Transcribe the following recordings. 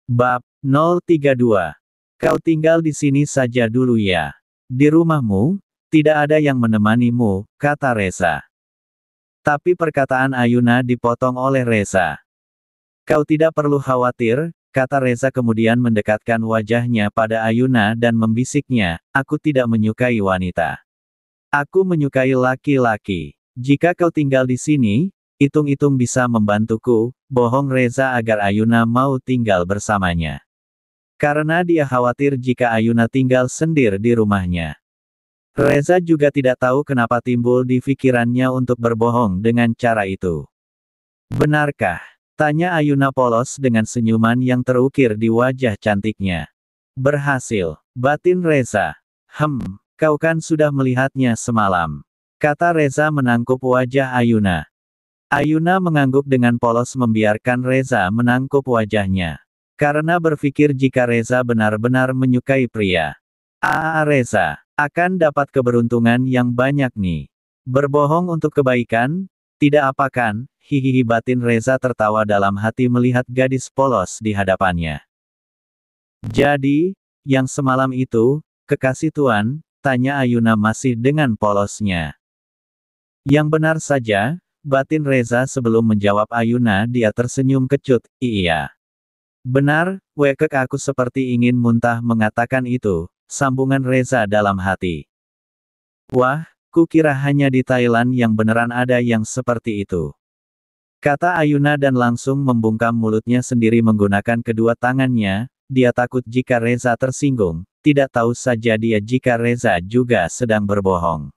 Bab 032. Kau tinggal di sini saja dulu ya. Di rumahmu, tidak ada yang menemanimu, kata Reza. Tapi perkataan Ayuna dipotong oleh Reza. Kau tidak perlu khawatir, kata Reza kemudian mendekatkan wajahnya pada Ayuna dan membisiknya, aku tidak menyukai wanita. Aku menyukai laki-laki. Jika kau tinggal di sini, hitung-hitung bisa membantuku, bohong Reza agar Ayuna mau tinggal bersamanya. Karena dia khawatir jika Ayuna tinggal sendiri di rumahnya. Reza juga tidak tahu kenapa timbul di pikirannya untuk berbohong dengan cara itu. Benarkah? Tanya Ayuna polos dengan senyuman yang terukir di wajah cantiknya. Berhasil, batin Reza. Kau kan sudah melihatnya semalam. Kata Reza menangkup wajah Ayuna. Ayuna mengangguk dengan polos membiarkan Reza menangkup wajahnya. Karena berpikir jika Reza benar-benar menyukai pria. Reza, akan dapat keberuntungan yang banyak nih. Berbohong untuk kebaikan? Tidak apa kan? Hihihi batin Reza tertawa dalam hati melihat gadis polos di hadapannya. Jadi, yang semalam itu, kekasih Tuan? Tanya Ayuna masih dengan polosnya. Yang benar saja, batin Reza sebelum menjawab Ayuna dia tersenyum kecut, iya. Benar, wekek aku seperti ingin muntah mengatakan itu, sambungan Reza dalam hati. Wah, kukira hanya di Thailand yang beneran ada yang seperti itu. Kata Ayuna dan langsung membungkam mulutnya sendiri menggunakan kedua tangannya, dia takut jika Reza tersinggung, tidak tahu saja dia jika Reza juga sedang berbohong.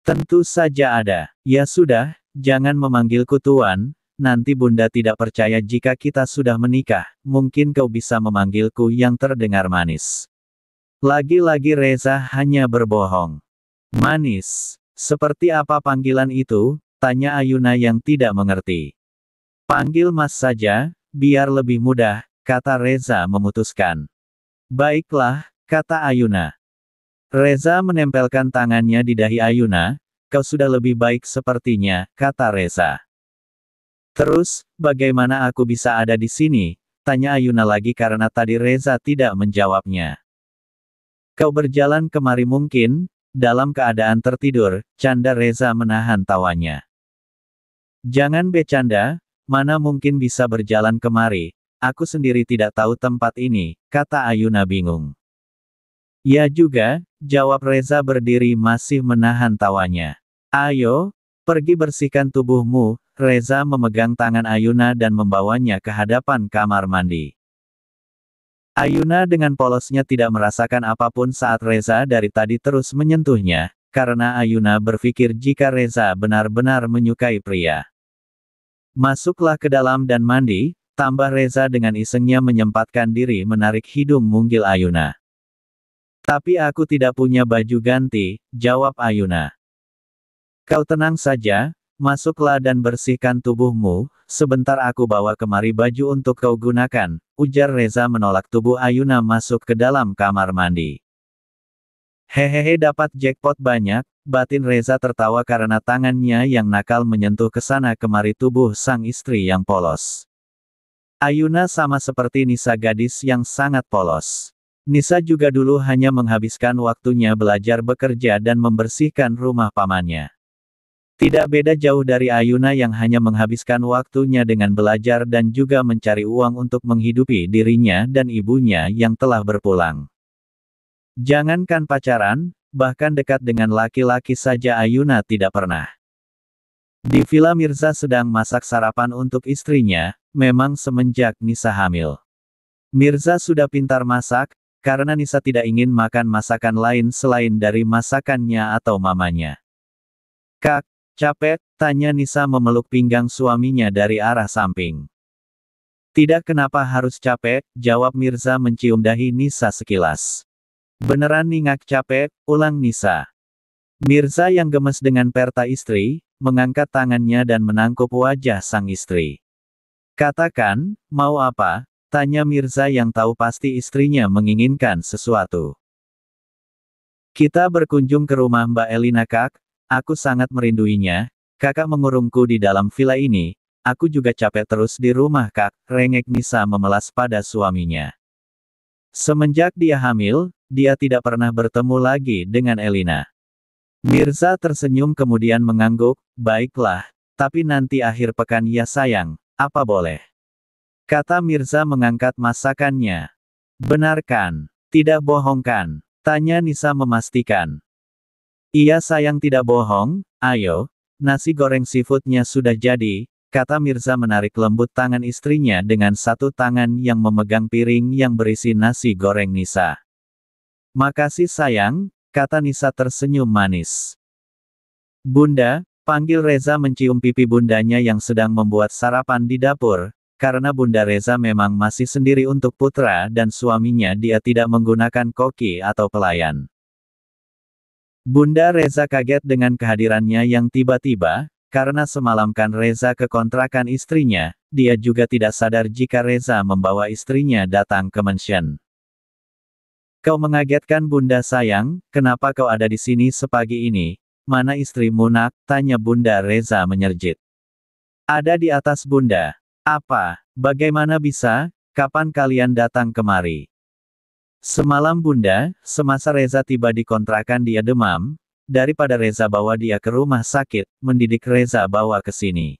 Tentu saja ada. Ya sudah, jangan memanggilku Tuan, nanti Bunda tidak percaya jika kita sudah menikah, mungkin kau bisa memanggilku yang terdengar manis. Lagi-lagi Reza hanya berbohong. Manis. Seperti apa panggilan itu? Tanya Ayuna yang tidak mengerti. Panggil Mas saja, biar lebih mudah, kata Reza memutuskan. Baiklah, kata Ayuna. Reza menempelkan tangannya di dahi Ayuna, kau sudah lebih baik sepertinya, kata Reza. Terus, bagaimana aku bisa ada di sini? Tanya Ayuna lagi karena tadi Reza tidak menjawabnya. Kau berjalan kemari mungkin, dalam keadaan tertidur, canda Reza menahan tawanya. Jangan bercanda, mana mungkin bisa berjalan kemari, aku sendiri tidak tahu tempat ini, kata Ayuna bingung. Ya juga, jawab Reza berdiri masih menahan tawanya. Ayo, pergi bersihkan tubuhmu, Reza memegang tangan Ayuna dan membawanya ke hadapan kamar mandi. Ayuna dengan polosnya tidak merasakan apapun saat Reza dari tadi terus menyentuhnya, karena Ayuna berpikir jika Reza benar-benar menyukai pria. Masuklah ke dalam dan mandi, tambah Reza dengan isengnya menyempatkan diri menarik hidung mungil Ayuna. Tapi aku tidak punya baju ganti, jawab Ayuna. Kau tenang saja, masuklah dan bersihkan tubuhmu, sebentar aku bawa kemari baju untuk kau gunakan, ujar Reza menolak tubuh Ayuna masuk ke dalam kamar mandi. Hehehe dapat jackpot banyak, batin Reza tertawa karena tangannya yang nakal menyentuh ke sana kemari tubuh sang istri yang polos. Ayuna sama seperti Nisa gadis yang sangat polos. Nisa juga dulu hanya menghabiskan waktunya belajar bekerja dan membersihkan rumah pamannya. Tidak beda jauh dari Ayuna yang hanya menghabiskan waktunya dengan belajar dan juga mencari uang untuk menghidupi dirinya dan ibunya yang telah berpulang. Jangankan pacaran, bahkan dekat dengan laki-laki saja Ayuna tidak pernah. Di Villa Mirza sedang masak sarapan untuk istrinya, memang semenjak Nisa hamil. Mirza sudah pintar masak, karena Nisa tidak ingin makan masakan lain selain dari masakannya atau mamanya. Kak, capek? Tanya Nisa memeluk pinggang suaminya dari arah samping. Tidak kenapa harus capek, jawab Mirza mencium dahi Nisa sekilas. Beneran ningak capek, ulang Nisa. Mirza yang gemes dengan perta istri, mengangkat tangannya dan menangkup wajah sang istri. Katakan, mau apa? Tanya Mirza yang tahu pasti istrinya menginginkan sesuatu. Kita berkunjung ke rumah Mbak Elina Kak, aku sangat merinduinya, kakak mengurungku di dalam villa ini, aku juga capek terus di rumah Kak, rengek Nisa memelas pada suaminya. Semenjak dia hamil, dia tidak pernah bertemu lagi dengan Elina. Mirza tersenyum kemudian mengangguk, baiklah, tapi nanti akhir pekan ya sayang, apa boleh? Kata Mirza mengangkat masakannya. Benar kan? Tidak bohong kan? Tanya Nisa memastikan. Iya sayang tidak bohong, ayo, nasi goreng seafoodnya sudah jadi, kata Mirza menarik lembut tangan istrinya dengan satu tangan yang memegang piring yang berisi nasi goreng Nisa. Makasih sayang, kata Nisa tersenyum manis. Bunda, panggil Reza mencium pipi bundanya yang sedang membuat sarapan di dapur, karena Bunda Reza memang masih sendiri untuk putra dan suaminya dia tidak menggunakan koki atau pelayan. Bunda Reza kaget dengan kehadirannya yang tiba-tiba, karena semalam kan Reza ke kontrakan istrinya, dia juga tidak sadar jika Reza membawa istrinya datang ke mansion. Kau mengagetkan Bunda sayang, kenapa kau ada di sini sepagi ini? Mana istrimu nak? Tanya Bunda Reza menyerjit. Ada di atas Bunda. Apa? Bagaimana bisa? Kapan kalian datang kemari? Semalam Bunda, semasa Reza tiba di kontrakan dia demam, daripada Reza bawa dia ke rumah sakit, mendidik Reza bawa ke sini.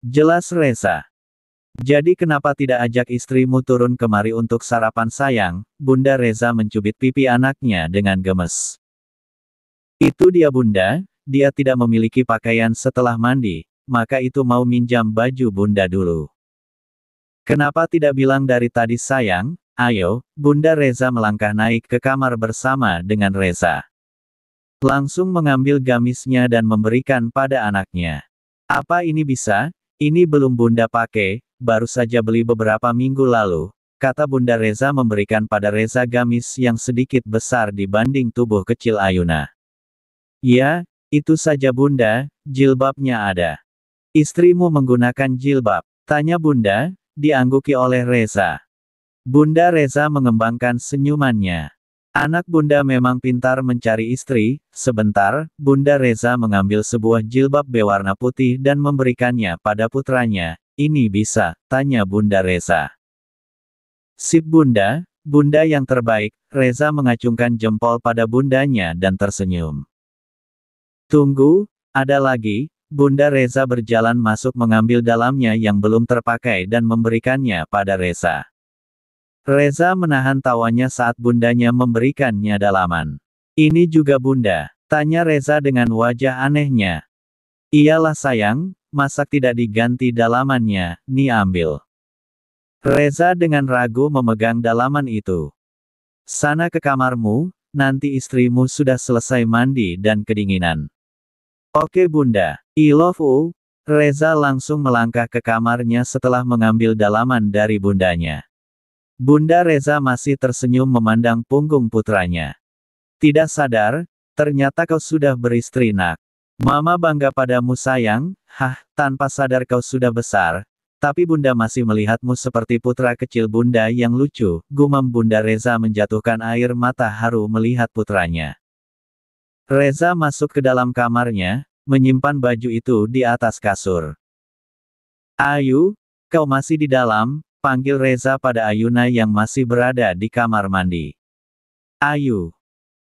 Jelas Reza. Jadi kenapa tidak ajak istrimu turun kemari untuk sarapan sayang? Bunda Reza mencubit pipi anaknya dengan gemes. Itu dia Bunda, dia tidak memiliki pakaian setelah mandi, maka itu mau minjam baju Bunda dulu. Kenapa tidak bilang dari tadi sayang? Ayo, Bunda Reza melangkah naik ke kamar bersama dengan Reza. Langsung mengambil gamisnya dan memberikan pada anaknya. Apa ini bisa? Ini belum Bunda pakai, baru saja beli beberapa minggu lalu, kata Bunda Reza memberikan pada Reza gamis yang sedikit besar dibanding tubuh kecil Ayuna. Ya, itu saja Bunda, jilbabnya ada. Istrimu menggunakan jilbab, tanya Bunda, diangguki oleh Reza. Bunda Reza mengembangkan senyumannya. Anak Bunda memang pintar mencari istri. Sebentar, Bunda Reza mengambil sebuah jilbab berwarna putih dan memberikannya pada putranya. Ini bisa, tanya Bunda Reza. Sip Bunda, Bunda yang terbaik, Reza mengacungkan jempol pada bundanya dan tersenyum. Tunggu, ada lagi, Bunda Reza berjalan masuk mengambil dalamnya yang belum terpakai dan memberikannya pada Reza. Reza menahan tawanya saat bundanya memberikannya dalaman. Ini juga Bunda, tanya Reza dengan wajah anehnya. Iyalah sayang, masa tidak diganti dalamannya, nih ambil. Reza dengan ragu memegang dalaman itu. Sana ke kamarmu, nanti istrimu sudah selesai mandi dan kedinginan. Oke Bunda, I love you. Reza langsung melangkah ke kamarnya setelah mengambil dalaman dari bundanya. Bunda Reza masih tersenyum memandang punggung putranya. Tidak sadar, ternyata kau sudah beristri nak. Mama bangga padamu sayang, tanpa sadar kau sudah besar, tapi Bunda masih melihatmu seperti putra kecil Bunda yang lucu, gumam Bunda Reza menjatuhkan air mata haru melihat putranya. Reza masuk ke dalam kamarnya, menyimpan baju itu di atas kasur. Ayu, kau masih di dalam? Panggil Reza pada Ayuna yang masih berada di kamar mandi. Ayu.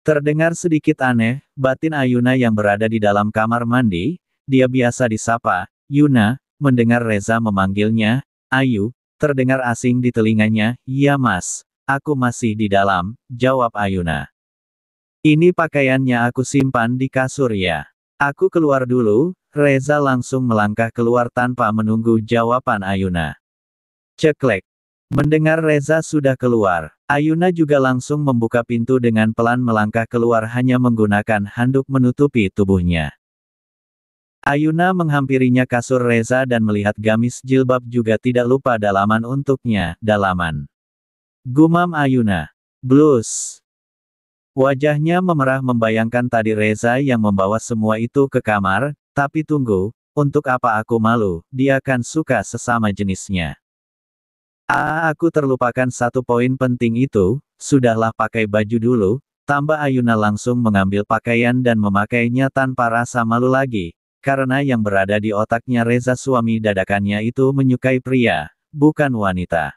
Terdengar sedikit aneh, batin Ayuna yang berada di dalam kamar mandi, dia biasa disapa, Yuna, mendengar Reza memanggilnya, Ayu, terdengar asing di telinganya, iya mas, aku masih di dalam, jawab Ayuna. Ini pakaiannya aku simpan di kasur ya. Aku keluar dulu, Reza langsung melangkah keluar tanpa menunggu jawaban Ayuna. Ceklek. Mendengar Reza sudah keluar, Ayuna juga langsung membuka pintu dengan pelan melangkah keluar hanya menggunakan handuk menutupi tubuhnya. Ayuna menghampirinya kasur Reza dan melihat gamis jilbab juga tidak lupa dalaman untuknya, dalaman. Gumam Ayuna. Blues. Wajahnya memerah membayangkan tadi Reza yang membawa semua itu ke kamar, tapi tunggu, untuk apa aku malu, dia kan suka sesama jenisnya. Aku terlupakan satu poin penting itu, sudahlah pakai baju dulu, tambah Ayuna langsung mengambil pakaian dan memakainya tanpa rasa malu lagi, karena yang berada di otaknya Reza suami dadakannya itu menyukai pria, bukan wanita.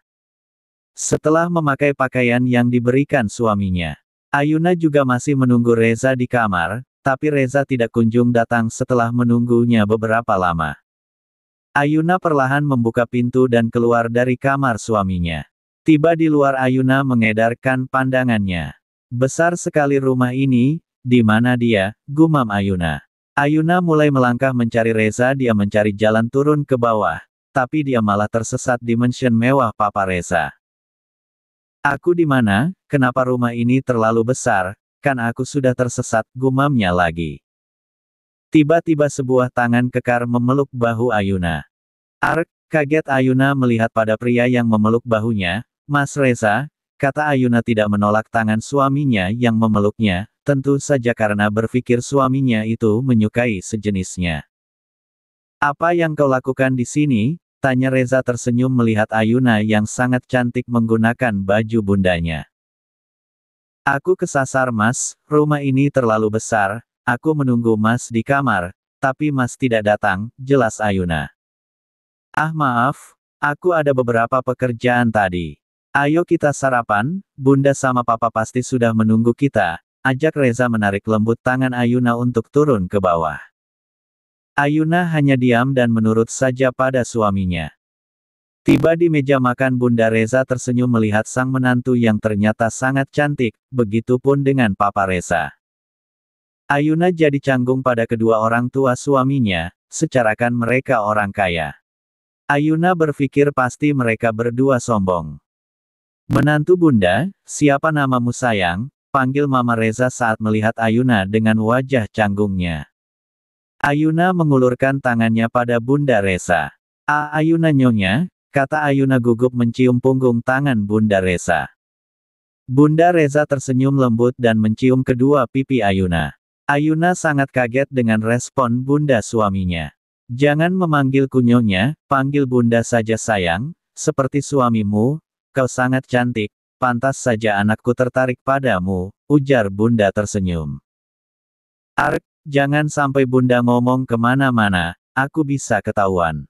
Setelah memakai pakaian yang diberikan suaminya, Ayuna juga masih menunggu Reza di kamar, tapi Reza tidak kunjung datang setelah menunggunya beberapa lama. Ayuna perlahan membuka pintu dan keluar dari kamar suaminya. Tiba di luar Ayuna mengedarkan pandangannya. Besar sekali rumah ini, di mana dia, gumam Ayuna. Ayuna mulai melangkah mencari Reza, dia mencari jalan turun ke bawah, tapi dia malah tersesat di mansion mewah Papa Reza. Aku di mana? Kenapa rumah ini terlalu besar? Kan aku sudah tersesat, gumamnya lagi. Tiba-tiba sebuah tangan kekar memeluk bahu Ayuna. Kaget Ayuna melihat pada pria yang memeluk bahunya. Mas Reza, kata Ayuna tidak menolak tangan suaminya yang memeluknya, tentu saja karena berpikir suaminya itu menyukai sejenisnya. Apa yang kau lakukan di sini? Tanya Reza tersenyum melihat Ayuna yang sangat cantik menggunakan baju bundanya. Aku kesasar Mas, rumah ini terlalu besar, aku menunggu Mas di kamar, tapi Mas tidak datang, jelas Ayuna. Ah maaf, aku ada beberapa pekerjaan tadi. Ayo kita sarapan, Bunda sama Papa pasti sudah menunggu kita, ajak Reza menarik lembut tangan Ayuna untuk turun ke bawah. Ayuna hanya diam dan menurut saja pada suaminya. Tiba di meja makan Bunda Reza tersenyum melihat sang menantu yang ternyata sangat cantik, begitupun dengan Papa Reza. Ayuna jadi canggung pada kedua orang tua suaminya, secarakan mereka orang kaya. Ayuna berpikir pasti mereka berdua sombong. Menantu Bunda, siapa namamu sayang? Panggil Mama Reza saat melihat Ayuna dengan wajah canggungnya. Ayuna mengulurkan tangannya pada Bunda Reza. Ayuna nyonya, kata Ayuna gugup mencium punggung tangan Bunda Reza. Bunda Reza tersenyum lembut dan mencium kedua pipi Ayuna. Ayuna sangat kaget dengan respon Bunda suaminya. Jangan memanggilku nyonya, panggil Bunda saja sayang, seperti suamimu, kau sangat cantik, pantas saja anakku tertarik padamu, ujar Bunda tersenyum. Jangan sampai Bunda ngomong kemana-mana, aku bisa ketahuan.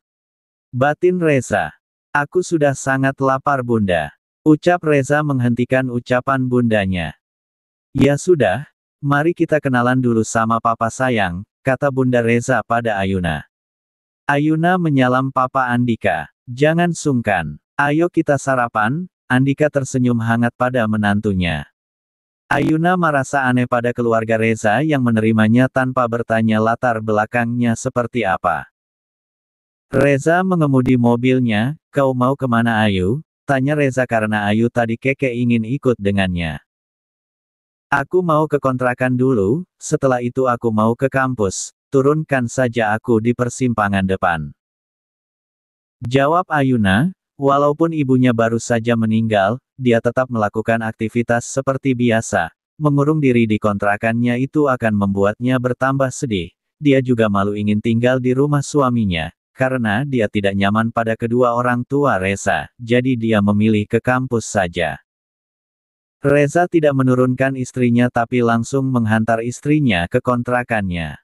Batin Reza. Aku sudah sangat lapar Bunda. Ucap Reza menghentikan ucapan bundanya. Ya sudah, mari kita kenalan dulu sama Papa sayang, kata Bunda Reza pada Ayuna. Ayuna menyalam Papa Andika. Jangan sungkan. Ayo kita sarapan, Andika tersenyum hangat pada menantunya. Ayuna merasa aneh pada keluarga Reza yang menerimanya tanpa bertanya latar belakangnya seperti apa. Reza mengemudi mobilnya, kau mau kemana Ayu? Tanya Reza karena Ayu tadi Keke ingin ikut dengannya. Aku mau ke kontrakan dulu, setelah itu aku mau ke kampus, turunkan saja aku di persimpangan depan. Jawab Ayuna, walaupun ibunya baru saja meninggal, dia tetap melakukan aktivitas seperti biasa, mengurung diri di kontrakannya itu akan membuatnya bertambah sedih, dia juga malu ingin tinggal di rumah suaminya. Karena dia tidak nyaman pada kedua orang tua Reza, jadi dia memilih ke kampus saja. Reza tidak menurunkan istrinya tapi langsung menghantar istrinya ke kontrakannya.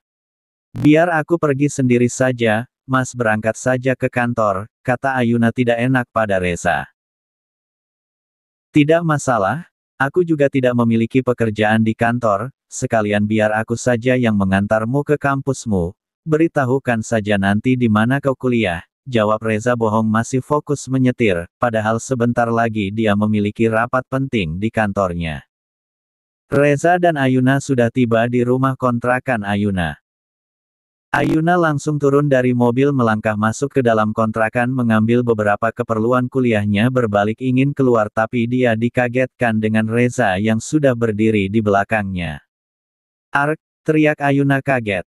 Biar aku pergi sendiri saja, Mas berangkat saja ke kantor, kata Ayuna tidak enak pada Reza. Tidak masalah, aku juga tidak memiliki pekerjaan di kantor, sekalian biar aku saja yang mengantarmu ke kampusmu. Beritahukan saja nanti di mana kau kuliah, jawab Reza bohong masih fokus menyetir, padahal sebentar lagi dia memiliki rapat penting di kantornya. Reza dan Ayuna sudah tiba di rumah kontrakan Ayuna. Ayuna langsung turun dari mobil melangkah masuk ke dalam kontrakan mengambil beberapa keperluan kuliahnya berbalik ingin keluar tapi dia dikagetkan dengan Reza yang sudah berdiri di belakangnya. Teriak Ayuna kaget.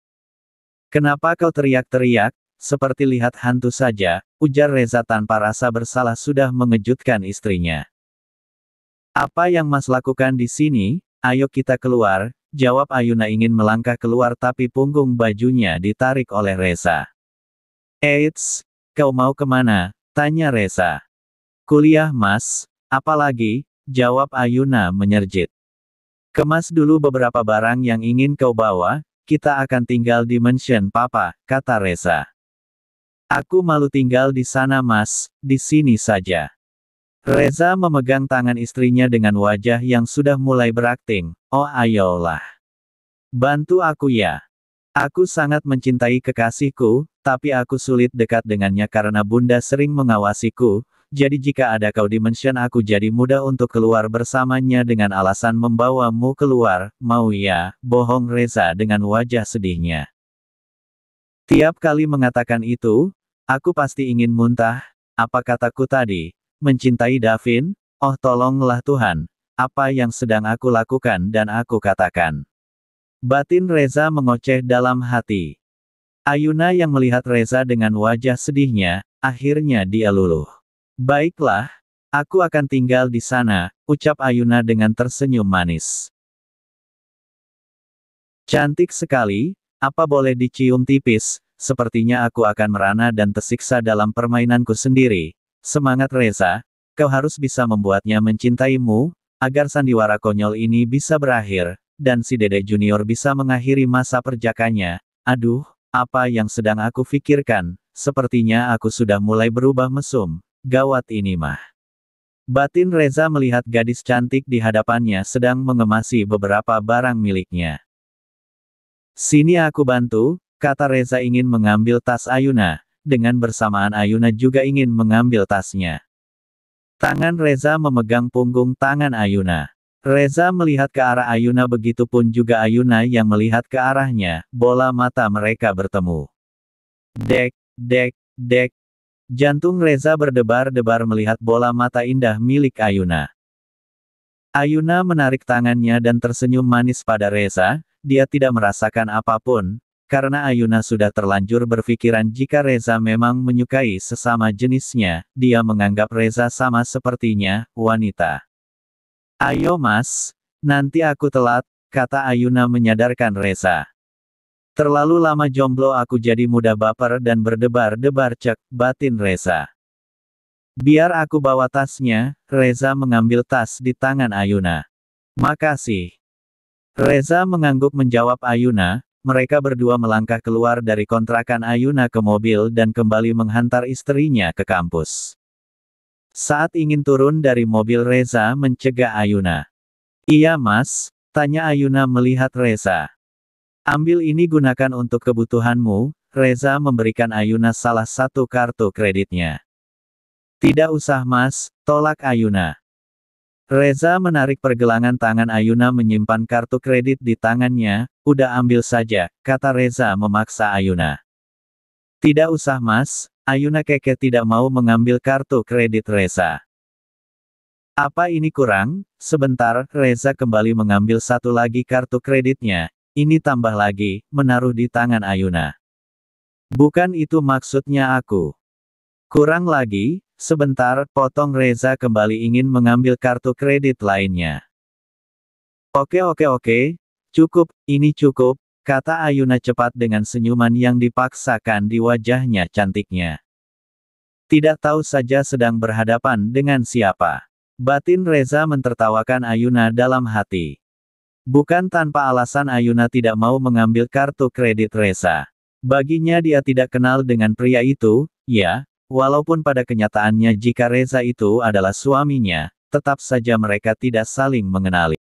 Kenapa kau teriak-teriak, seperti lihat hantu saja, ujar Reza tanpa rasa bersalah sudah mengejutkan istrinya. Apa yang Mas lakukan di sini? Ayo kita keluar, jawab Ayuna ingin melangkah keluar tapi punggung bajunya ditarik oleh Reza. Eits, kau mau kemana? Tanya Reza. Kuliah Mas, apalagi, jawab Ayuna menyerjit. Kemas dulu beberapa barang yang ingin kau bawa, kita akan tinggal di mansion Papa, kata Reza. Aku malu tinggal di sana Mas, di sini saja. Reza memegang tangan istrinya dengan wajah yang sudah mulai berakting. Oh ayolah. Bantu aku ya. Aku sangat mencintai kekasihku, tapi aku sulit dekat dengannya karena bunda sering mengawasiku, jadi jika ada kau di mansion aku jadi mudah untuk keluar bersamanya dengan alasan membawamu keluar, mau ya, bohong Reza dengan wajah sedihnya. Tiap kali mengatakan itu, aku pasti ingin muntah, apa kataku tadi, mencintai Davin, oh tolonglah Tuhan, apa yang sedang aku lakukan dan aku katakan. Batin Reza mengoceh dalam hati. Ayuna yang melihat Reza dengan wajah sedihnya, akhirnya dia luluh. Baiklah, aku akan tinggal di sana, ucap Ayuna dengan tersenyum manis. Cantik sekali, apa boleh dicium tipis, sepertinya aku akan merana dan tersiksa dalam permainanku sendiri. Semangat Reza, kau harus bisa membuatnya mencintaimu, agar sandiwara konyol ini bisa berakhir, dan si Dede Junior bisa mengakhiri masa perjakanya. Aduh, apa yang sedang aku pikirkan, sepertinya aku sudah mulai berubah mesum. Gawat ini mah. Batin Reza melihat gadis cantik di hadapannya sedang mengemasi beberapa barang miliknya. Sini aku bantu, kata Reza ingin mengambil tas Ayuna, dengan bersamaan Ayuna juga ingin mengambil tasnya. Tangan Reza memegang punggung tangan Ayuna. Reza melihat ke arah Ayuna begitupun juga Ayuna yang melihat ke arahnya, bola mata mereka bertemu. Dek, dek, dek. Jantung Reza berdebar-debar melihat bola mata indah milik Ayuna. Ayuna menarik tangannya dan tersenyum manis pada Reza, dia tidak merasakan apapun, karena Ayuna sudah terlanjur berpikiran jika Reza memang menyukai sesama jenisnya, dia menganggap Reza sama sepertinya, wanita. Ayo mas, nanti aku telat, kata Ayuna menyadarkan Reza. Terlalu lama jomblo aku jadi mudah baper dan berdebar-debar cek, batin Reza. Biar aku bawa tasnya, Reza mengambil tas di tangan Ayuna. Makasih. Reza mengangguk menjawab Ayuna, mereka berdua melangkah keluar dari kontrakan Ayuna ke mobil dan kembali menghantar istrinya ke kampus. Saat ingin turun dari mobil Reza mencegah Ayuna. Iya mas, tanya Ayuna melihat Reza. Ambil ini gunakan untuk kebutuhanmu, Reza memberikan Ayuna salah satu kartu kreditnya. Tidak usah mas, tolak Ayuna. Reza menarik pergelangan tangan Ayuna menyimpan kartu kredit di tangannya, udah ambil saja, kata Reza memaksa Ayuna. Tidak usah mas, Ayuna keke tidak mau mengambil kartu kredit Reza. Apa ini kurang? Sebentar, Reza kembali mengambil satu lagi kartu kreditnya. Ini tambah lagi, menaruh di tangan Ayuna. Bukan itu maksudnya aku. Kurang lagi, sebentar, potong Reza kembali ingin mengambil kartu kredit lainnya. Oke, cukup, ini cukup, kata Ayuna cepat dengan senyuman yang dipaksakan di wajahnya cantiknya. Tidak tahu saja sedang berhadapan dengan siapa. Batin Reza mentertawakan Ayuna dalam hati. Bukan tanpa alasan Ayuna tidak mau mengambil kartu kredit Reza. Baginya dia tidak kenal dengan pria itu, ya, walaupun pada kenyataannya jika Reza itu adalah suaminya, tetap saja mereka tidak saling mengenali.